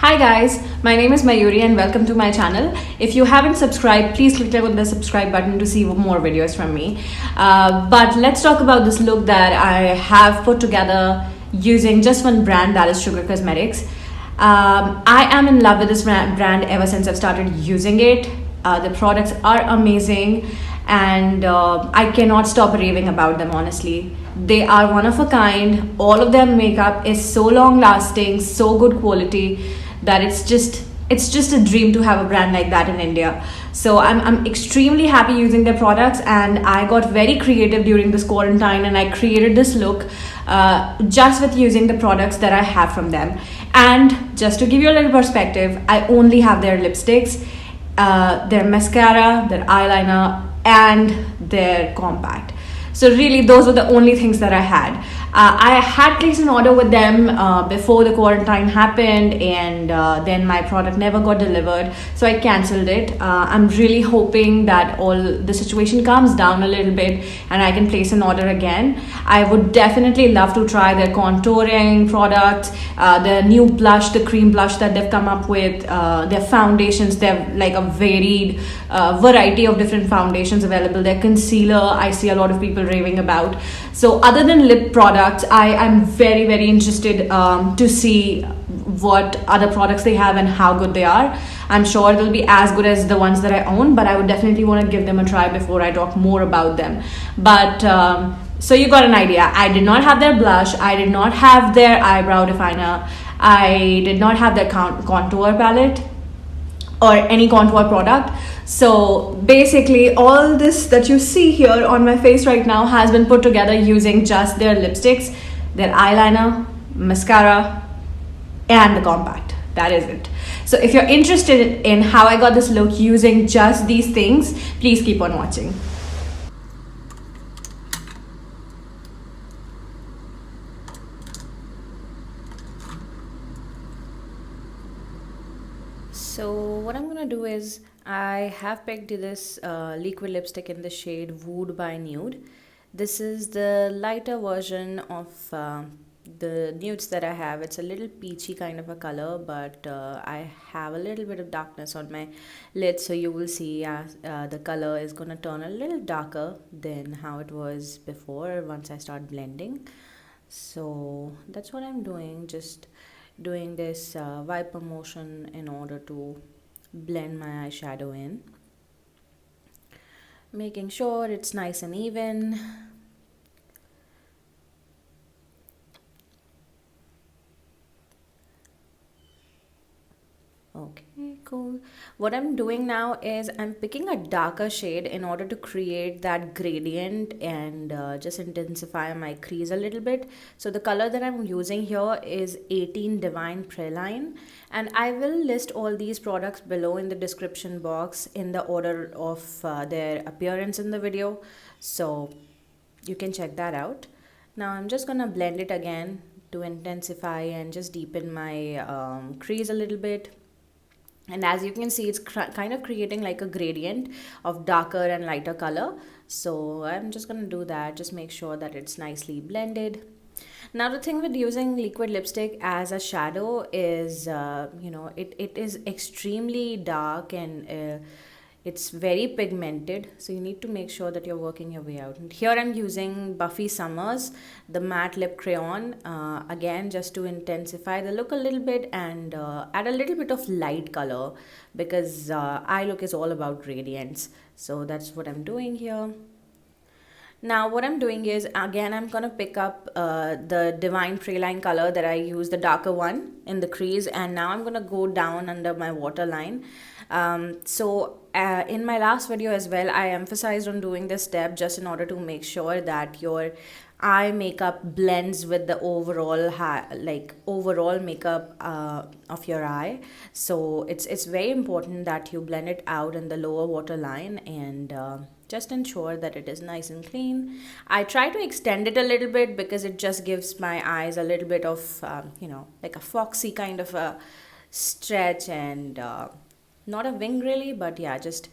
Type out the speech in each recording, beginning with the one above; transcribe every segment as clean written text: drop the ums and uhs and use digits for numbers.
Hi guys, my name is Mayuri and welcome to my channel. If you haven't subscribed, please click on the subscribe button to see more videos from me. But let's talk about this look that I have put together using just one brand, that is Sugar Cosmetics. I am in love with this brand ever since I've started using it. The products are amazing and I cannot stop raving about them, honestly. They are one of a kind. All of their makeup is so long lasting, so good quality that it's just a dream to have a brand like that in India. So I'm extremely happy using their products, and I got very creative during this quarantine and I created this look just with using the products that I have from them. And just to give you a little perspective, I only have their lipsticks, their mascara, their eyeliner, and their compact. So really those were the only things that I had. I had placed an order with them before the quarantine happened, and then my product never got delivered, so I cancelled it. I'm really hoping that all the situation calms down a little bit and I can place an order again. I would definitely love to try their contouring products, the new blush, the cream blush that they've come up with, their foundations. They have like a varied variety of different foundations available. Their concealer, I see a lot of people raving about. So other than lip products, I am very interested to see what other products they have and how good they are. I'm sure they'll be as good as the ones that I own, but I would definitely want to give them a try before I talk more about them. But so you got an idea. I did not have their blush, I did not have their eyebrow definer, I did not have their contour palette or any contour product. So basically all this that you see here on my face right now has been put together using just their lipsticks, their eyeliner, mascara, and the compact. That is it. So if you're interested in how I got this look using just these things, please keep on watching. So what I'm gonna do is, I have picked this liquid lipstick in the shade Wood by Nude. This is the lighter version of the nudes that I have. It's a little peachy kind of a color, but I have a little bit of darkness on my lids, so you will see the color is gonna turn a little darker than how it was before once I start blending. So that's what I'm doing, just doing this wiper motion in order to blend my eyeshadow in, making sure it's nice and even. Okay, cool. What I'm doing now is I'm picking a darker shade in order to create that gradient and just intensify my crease a little bit. So the color that I'm using here is 18 Divine Praline, and I will list all these products below in the description box in the order of their appearance in the video, so you can check that out. Now I'm just gonna blend it again to intensify and just deepen my crease a little bit. And as you can see, it's kind of creating like a gradient of darker and lighter color. So I'm just gonna do that, just make sure that it's nicely blended. Now the thing with using liquid lipstick as a shadow is it is extremely dark and it's very pigmented, so you need to make sure that you're working your way out. And here I'm using Buffy Summers, the matte lip crayon, again just to intensify the look a little bit and add a little bit of light color, because eye look is all about gradients. So that's what I'm doing here. Now what I'm doing is, again, I'm gonna pick up the Divine Praline color that I used, the darker one in the crease, and now I'm gonna go down under my waterline. In my last video as well, I emphasized on doing this step just in order to make sure that your eye makeup blends with the overall overall makeup of your eye. So it's very important that you blend it out in the lower waterline and just ensure that it is nice and clean. I try to extend it a little bit because it just gives my eyes a little bit of like a foxy kind of a stretch and not a wing really, but yeah, just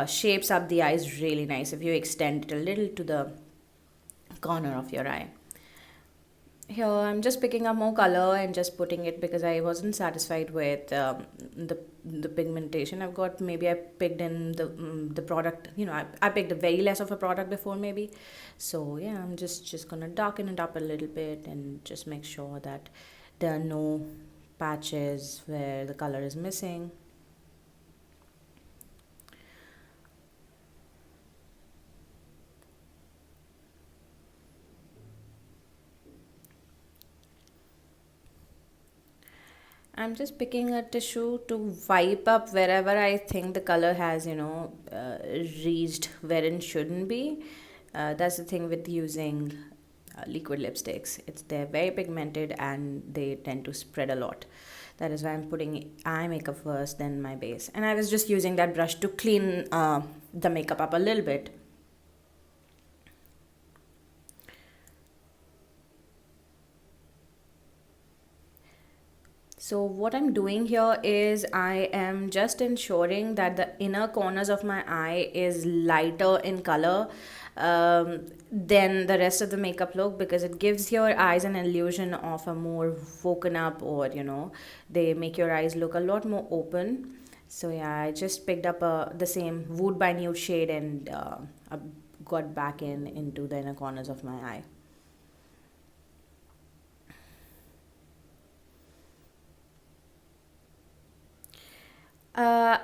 shapes up the eyes really nice if you extend it a little to the corner of your eye. Here I'm just picking up more color and just putting it because I wasn't satisfied with the pigmentation I've got. Maybe I picked in the product, you know, I picked a very less of a product before maybe. So yeah, I'm just gonna darken it up a little bit and just make sure that there are no patches where the color is missing. I'm just picking a tissue to wipe up wherever I think the color has, reached where it shouldn't be. That's the thing with using liquid lipsticks. They're very pigmented and they tend to spread a lot. That is why I'm putting eye makeup first, then my base. And I was just using that brush to clean the makeup up a little bit. So what I'm doing here is I am just ensuring that the inner corners of my eye is lighter in color than the rest of the makeup look, because it gives your eyes an illusion of a more woken up, or they make your eyes look a lot more open. So yeah, I just picked up the same Wood by Nude shade and got back into the inner corners of my eye.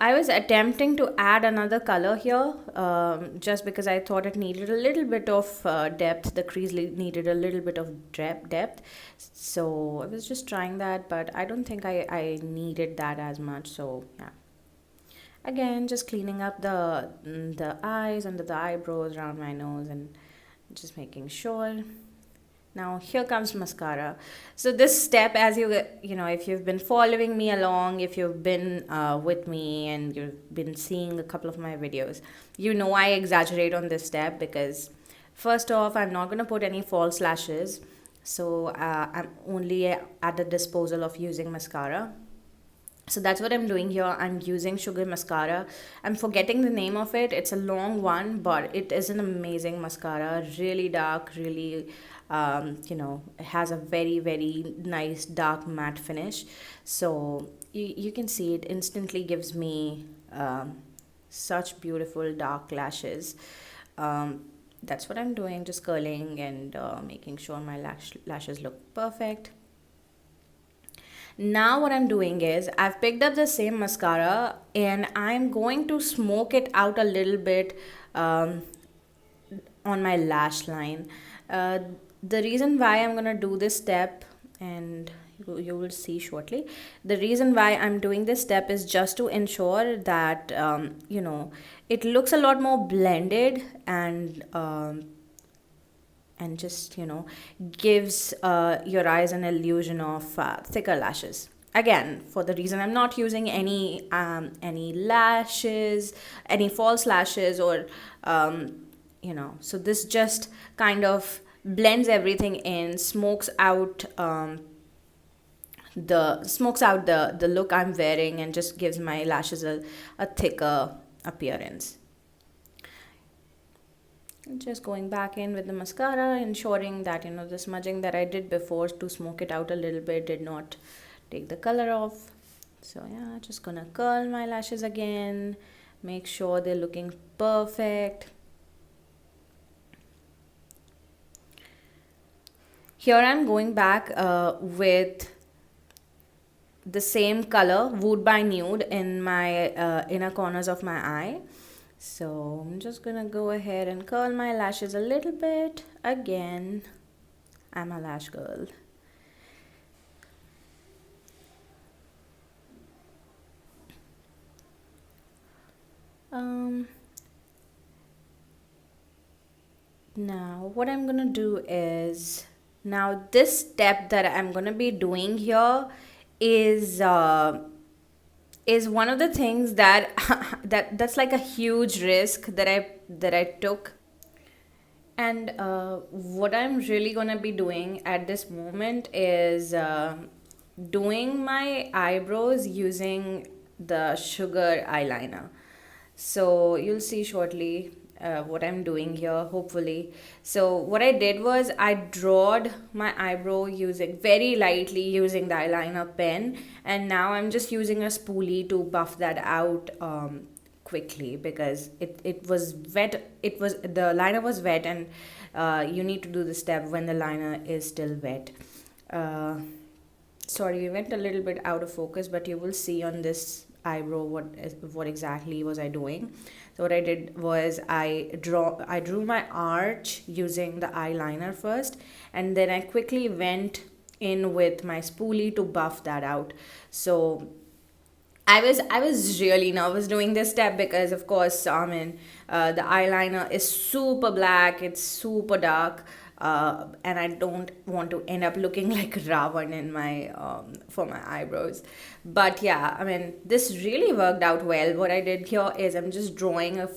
I was attempting to add another color here, just because I thought it needed a little bit of depth. The crease needed a little bit of depth. So I was just trying that, but I don't think I needed that as much. So yeah. Again, just cleaning up the eyes, under the eyebrows, around my nose, and just making sure. Now here comes mascara. So this step, as if you've been following me along, if you've been with me and you've been seeing a couple of my videos, I exaggerate on this step because first off, I'm not going to put any false lashes. So I'm only at the disposal of using mascara. So that's what I'm doing here. I'm using Sugar Mascara. I'm forgetting the name of it. It's a long one, but it is an amazing mascara. Really dark, really, it has a very, very nice dark matte finish. So you can see it instantly gives me such beautiful dark lashes. That's what I'm doing, just curling and making sure my lashes look perfect. Now what I'm doing is I've picked up the same mascara and I'm going to smoke it out a little bit on my lash line. Uh, the reason why I'm gonna do this step, and you will see shortly, the reason why I'm doing this step is just to ensure that it looks a lot more blended and just gives your eyes an illusion of thicker lashes. Again, for the reason I'm not using any lashes, any false lashes, or so this just kind of blends everything in, smokes out the look I'm wearing, and just gives my lashes a thicker appearance. Just going back in with the mascara, ensuring that the smudging that I did before to smoke it out a little bit did not take the color off. So yeah, just gonna curl my lashes again, make sure they're looking perfect. Here I'm going back with the same color, Wood by Nude, in my inner corners of my eye. So I'm just gonna go ahead and curl my lashes a little bit. Again, I'm a lash girl. Now what I'm gonna do is, now this step that I'm gonna be doing here is one of the things that that's like a huge risk that I took. And what I'm really gonna be doing at this moment is doing my eyebrows using the sugar eyeliner. So you'll see shortly. what I'm doing here, hopefully. So what I did was I drawed my eyebrow using very lightly using the eyeliner pen, and now I'm just using a spoolie to buff that out quickly because it was wet. It was the liner was wet, and you need to do the step when the liner is still wet. Uh, Sorry, we went a little bit out of focus, but you will see on this eyebrow what exactly was I doing. So what I did was I drew my arch using the eyeliner first, and then I quickly went in with my spoolie to buff that out. So I was really nervous doing this step because of course the eyeliner is super black, it's super dark, and I don't want to end up looking like Ravan in my for my eyebrows. But yeah, I mean this really worked out well. What I did here is I'm just drawing a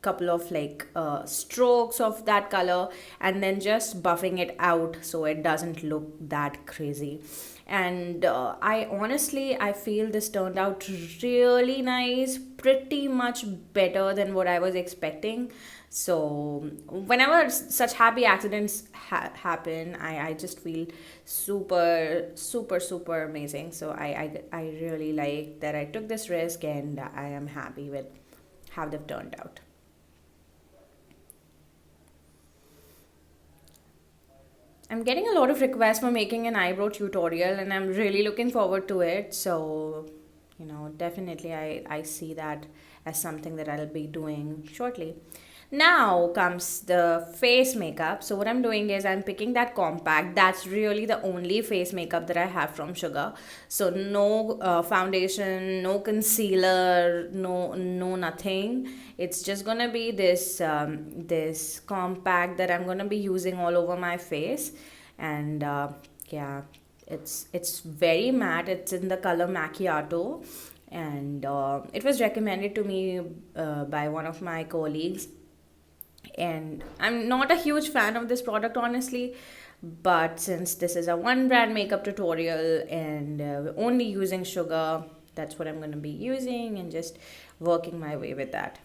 couple of like strokes of that color and then just buffing it out so it doesn't look that crazy. And I feel this turned out really nice, pretty much better than what I was expecting. So whenever such happy accidents happen, I just feel super amazing. So I really like that I took this risk, and I am happy with how they've turned out. I'm getting a lot of requests for making an eyebrow tutorial, and I'm really looking forward to it. So, definitely I see that as something that I'll be doing shortly. Now comes the face makeup. So what I'm doing is I'm picking that compact. That's really the only face makeup that I have from Sugar. So no foundation, no concealer, no nothing. It's just gonna be this compact that I'm gonna be using all over my face, and yeah, it's very matte. It's in the color macchiato, and it was recommended to me by one of my colleagues, and I'm not a huge fan of this product honestly, but since this is a one brand makeup tutorial and we're only using Sugar, that's what I'm going to be using and just working my way with that.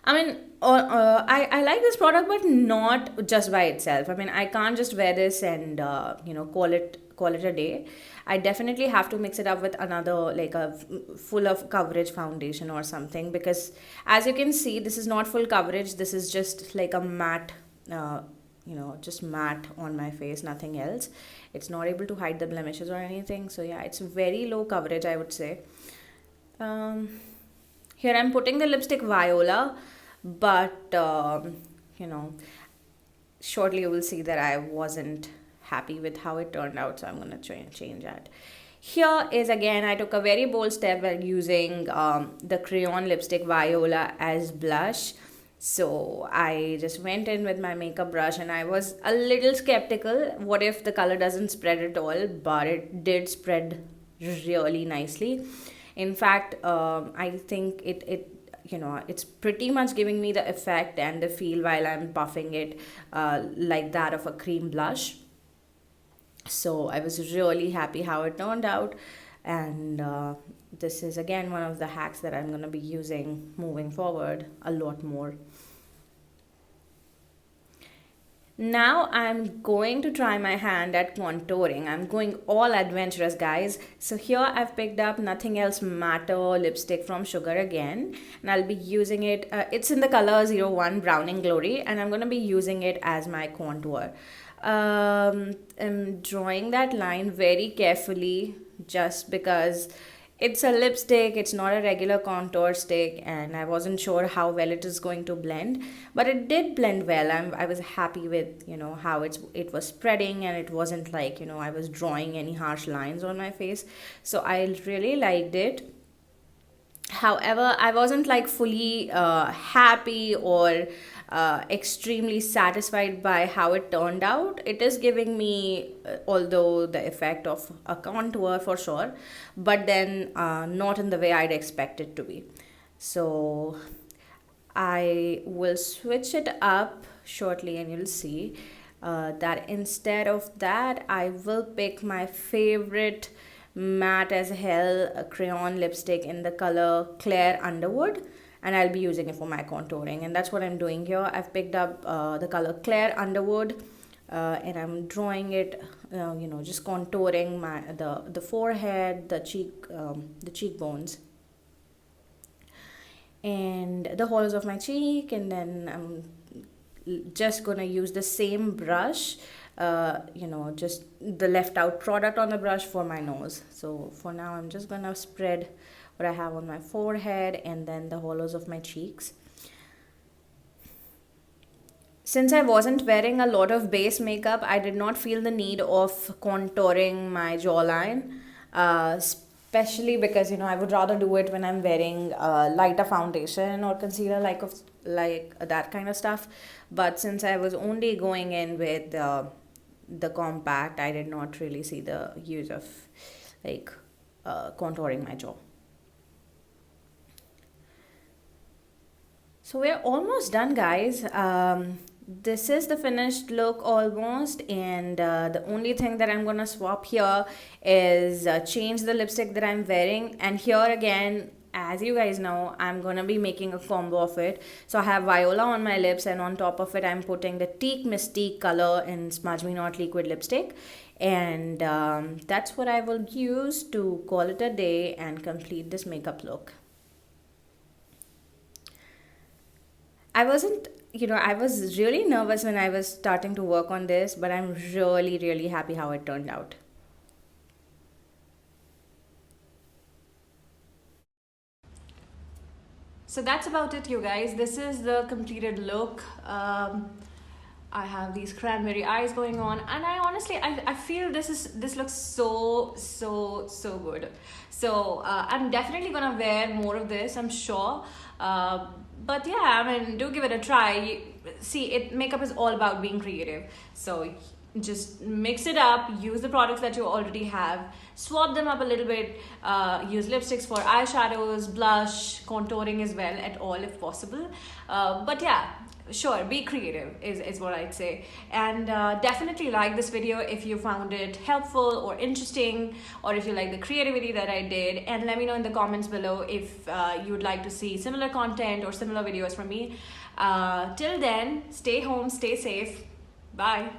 I mean, I like this product, but not just by itself. I mean, I can't just wear this and call it a day. I definitely have to mix it up with another like a full of coverage foundation or something, because as you can see, this is not full coverage. This is just like a matte, just matte on my face, nothing else. It's not able to hide the blemishes or anything. So yeah, it's very low coverage, I would say. Um, Here I'm putting the lipstick Viola, but shortly you will see that I wasn't happy with how it turned out, so I'm gonna try and change that. Here is again, I took a very bold step while using the crayon lipstick Viola as blush. So I just went in with my makeup brush, and I was a little skeptical. What if the color doesn't spread at all? But it did spread really nicely. In fact, I think it's pretty much giving me the effect and the feel while I'm buffing it, like that of a cream blush. So I was really happy how it turned out, and this is again one of the hacks that I'm going to be using moving forward a lot more. Now I'm going to try my hand at contouring. I'm going all adventurous, guys. So here I've picked up Nothing Else Matter lipstick from Sugar again, and I'll be using it. It's in the color 01 Browning Glory, and I'm going to be using it as my contour. I'm drawing that line very carefully just because it's a lipstick, it's not a regular contour stick, and I wasn't sure how well it is going to blend, but it did blend well. I was happy with how it was spreading, and it wasn't like I was drawing any harsh lines on my face, so I really liked it. However, I wasn't like fully happy or extremely satisfied by how it turned out. It is giving me, although the effect of a contour for sure, but then not in the way I'd expect it to be. So I will switch it up shortly, and you'll see that instead of that, I will pick my favorite matte as hell crayon lipstick in the color Claire Underwood, and I'll be using it for my contouring, and that's what I'm doing here. I've picked up the color Claire Underwood, and I'm drawing it, you know, just contouring the forehead, the cheekbones, and the hollows of my cheek. And then I'm just gonna use the same brush, you know, just the left out product on the brush for my nose. So for now I'm just gonna spread what I have on my forehead and then the hollows of my cheeks. Since I wasn't wearing a lot of base makeup, I did not feel the need of contouring my jawline, especially because, you know, I would rather do it when I'm wearing lighter foundation or concealer, like that kind of stuff. But since I was only going in with the compact, I did not really see the use of like contouring my jaw. So we're almost done, guys. This is the finished look almost, and the only thing that I'm gonna swap here is change the lipstick that I'm wearing. And here again, as you guys know, I'm gonna be making a combo of it. So I have Viola on my lips, and on top of it I'm putting the Teak Mystique color in Smudge Me Not liquid lipstick, and that's what I will use to call it a day and complete this makeup look. I wasn't, you know, I was really nervous when I was starting to work on this, but I'm really, really happy how it turned out. So that's about it, you guys. This is the completed look. I have these cranberry eyes going on, and I feel this looks so good. So I'm definitely gonna wear more of this, I'm sure. But yeah, I mean, do give it a try. See, makeup is all about being creative. So just mix it up, use the products that you already have, swap them up a little bit, use lipsticks for eyeshadows, blush, contouring as well at all if possible. But yeah, sure, be creative is what I'd say. And definitely like this video if you found it helpful or interesting, or if you like the creativity that I did, and let me know in the comments below if you would like to see similar content or similar videos from me. Till then, stay home, stay safe, bye.